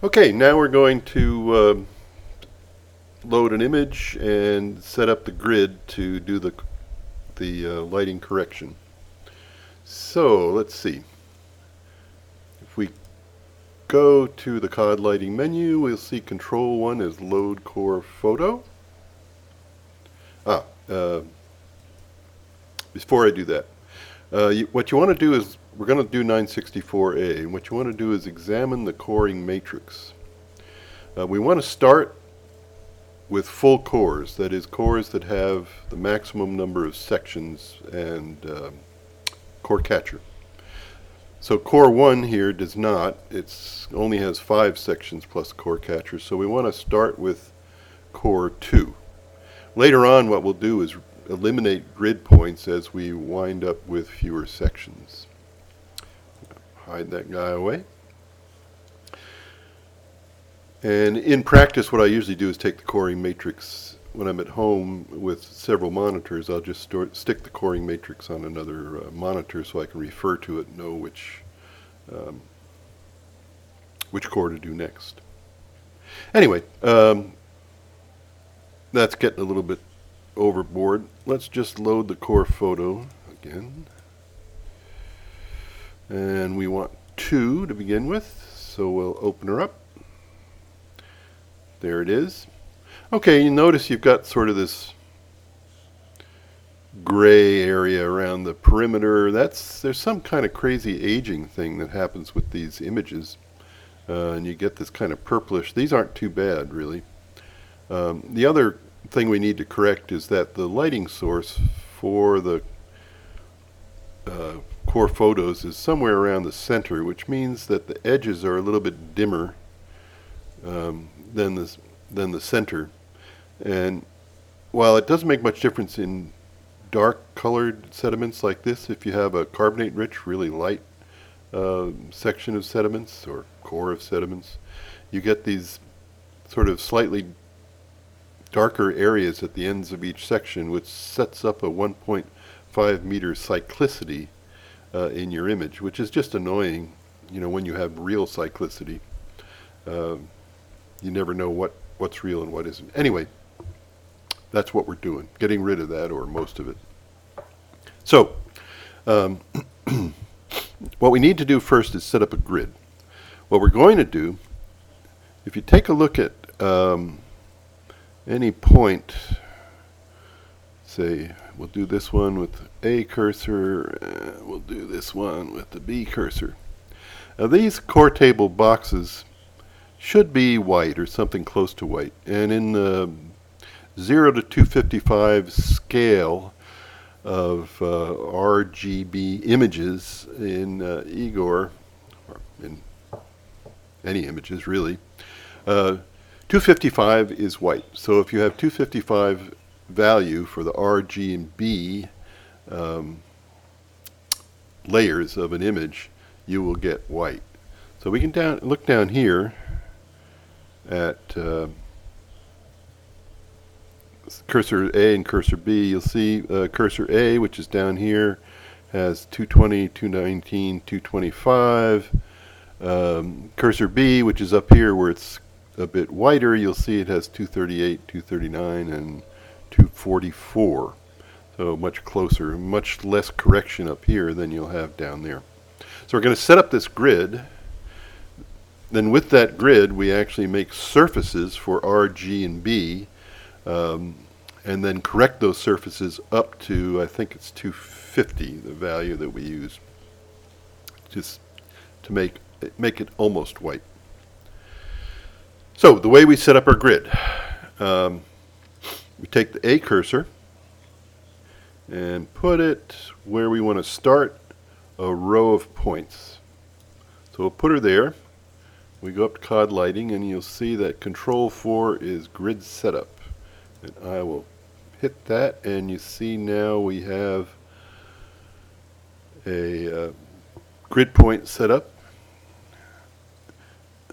Okay, now we're going to load an image and set up the grid to do the lighting correction. So let's see. If we go to the COD lighting menu, we'll see Control 1 is Load Core Photo. Before I do that, what you want to do is, we're going to do 964A, and what you want to do is examine the coring matrix. We want to start with full cores, that is, cores that have the maximum number of sections and core catcher. So core 1 here does not, it only has 5 sections plus core catcher, so we want to start with core 2. Later on, what we'll do is eliminate grid points as we wind up with fewer sections. Hide that guy away. And in practice, what I usually do is take the coring matrix. When I'm at home with several monitors, I'll just stick the coring matrix on another monitor so I can refer to it and know which core to do next. Anyway, that's getting a little bit overboard. Let's just load the core photo again. And we want 2 to begin with, so we'll open her up. There it is. Okay, you notice you've got sort of this gray area around the perimeter. There's some kind of crazy aging thing that happens with these images. And you get this kind of purplish. These aren't too bad, really. The other thing we need to correct is that the lighting source for the core photos is somewhere around the center, which means that the edges are a little bit dimmer than the center. And while it doesn't make much difference in dark colored sediments like this, if you have a carbonate rich, really light section of sediments or core of sediments, you get these sort of slightly darker areas at the ends of each section, which sets up a 1.5 meter cyclicity in your image, which is just annoying. You know, when you have real cyclicity, you never know what's real and what isn't. Anyway, that's what we're doing, getting rid of that, or most of it. So what we need to do first is set up a grid. What we're going to do, if you take a look at any point, say we'll do this one with A cursor, we'll do this one with the B cursor. Now these core table boxes should be white or something close to white, and in the 0 to 255 scale of RGB images in IGOR, or in any images really, 255 is white. So if you have 255 value for the R, G, and B layers of an image, you will get white. So we can look down here at cursor A and cursor B. You'll see cursor A, which is down here, has 220, 219, 225. Cursor B, which is up here where it's a bit whiter, you'll see it has 238, 239, and 244. So much closer, much less correction up here than you'll have down there. So we're going to set up this grid. Then with that grid, we actually make surfaces for R, G, and B, and then correct those surfaces up to, I think it's 250, the value that we use, just to make it almost white. So the way we set up our grid, we take the A cursor and put it where we want to start a row of points. So we'll put her there. We go up to COD lighting, and you'll see that Control 4 is grid setup. And I will hit that, and you see now we have a grid point set up.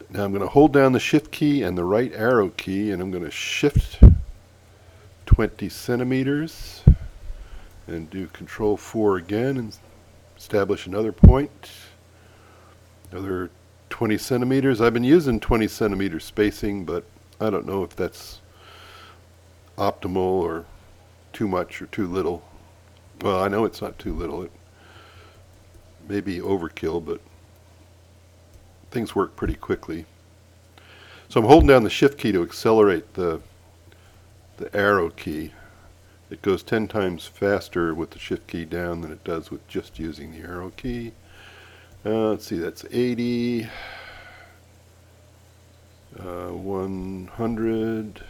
Now I'm going to hold down the Shift key and the right arrow key, and I'm going to shift 20 centimeters and do Control 4 again and establish another point, another 20 centimeters. I've been using 20 centimeter spacing, but I don't know if that's optimal or too much or too little. Well, I know it's not too little. It may be overkill, but things work pretty quickly. So I'm holding down the shift key to accelerate the arrow key. It goes 10 times faster with the shift key down than it does with just using the arrow key. Let's see, that's 80, 100,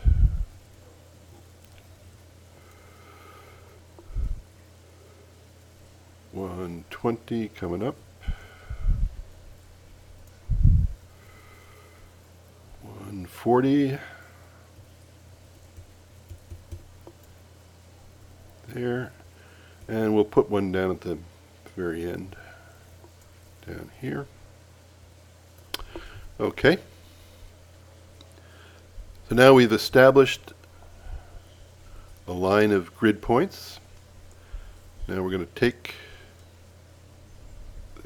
120 coming up, 140, there, and we'll put one down at the very end, down here. Okay. So now we've established a line of grid points. Now we're going to take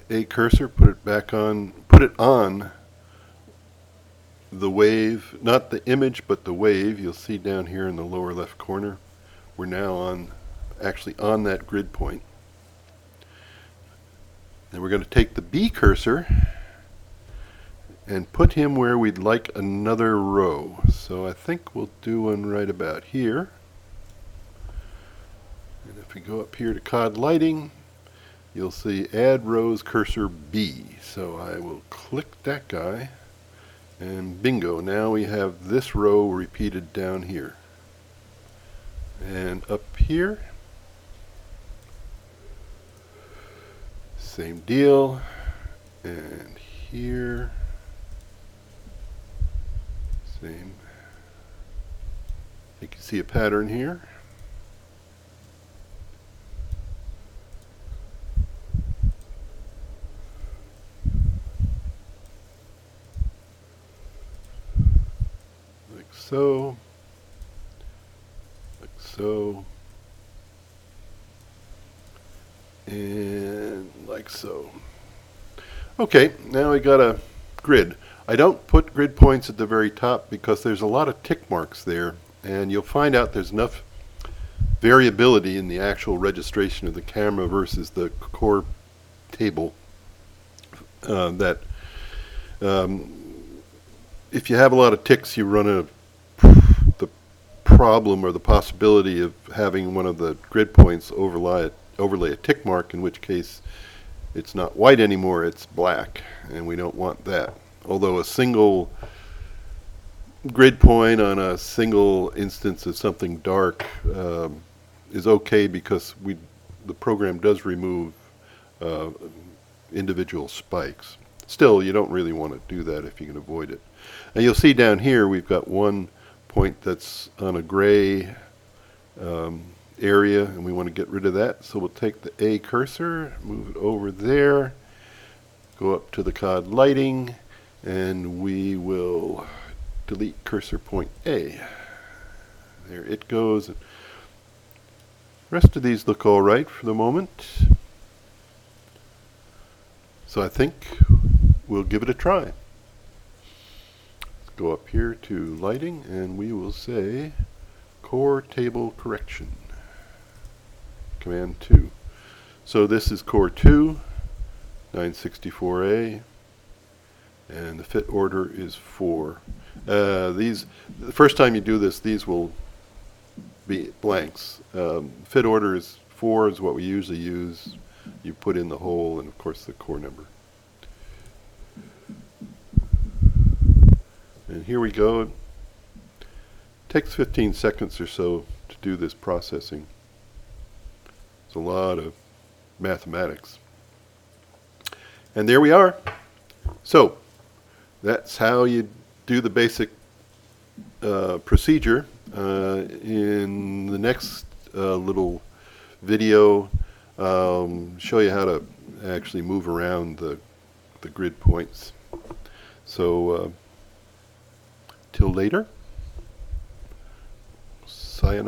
the A cursor, put it on the wave, not the image, but the wave. You'll see down here in the lower left corner, we're now actually on that grid point. And we're going to take the B cursor and put him where we'd like another row. So I think we'll do one right about here. And if we go up here to COD lighting, you'll see add rows cursor B. So I will click that guy, and bingo, now we have this row repeated down here. And up here, same deal, and here, same. You can see a pattern here. Like so, like so, and like so. Okay, now we got a grid. I don't put grid points at the very top because there's a lot of tick marks there, and you'll find out there's enough variability in the actual registration of the camera versus the core table that if you have a lot of ticks, you run the problem or the possibility of having one of the grid points overlay a tick mark, in which case it's not white anymore, it's black, and we don't want that. Although a single grid point on a single instance of something dark is okay, because the program does remove individual spikes. Still, you don't really want to do that if you can avoid it. And you'll see down here we've got one point that's on a gray area, and we want to get rid of that. So we'll take the A cursor, move it over there, go up to the COD lighting, and we will delete cursor point A. There it goes. The rest of these look all right for the moment. So I think we'll give it a try. Let's go up here to lighting, and we will say core table correction. Command 2. So this is core 2, 964A, and the fit order is 4. The first time you do this, these will be blanks. Fit order is 4 is what we usually use. You put in the whole and of course the core number. And here we go. It takes 15 seconds or so to do this processing. It's a lot of mathematics. And there we are. So that's how you do the basic procedure. In the next little video, show you how to actually move around the grid points. So till later, sayonara.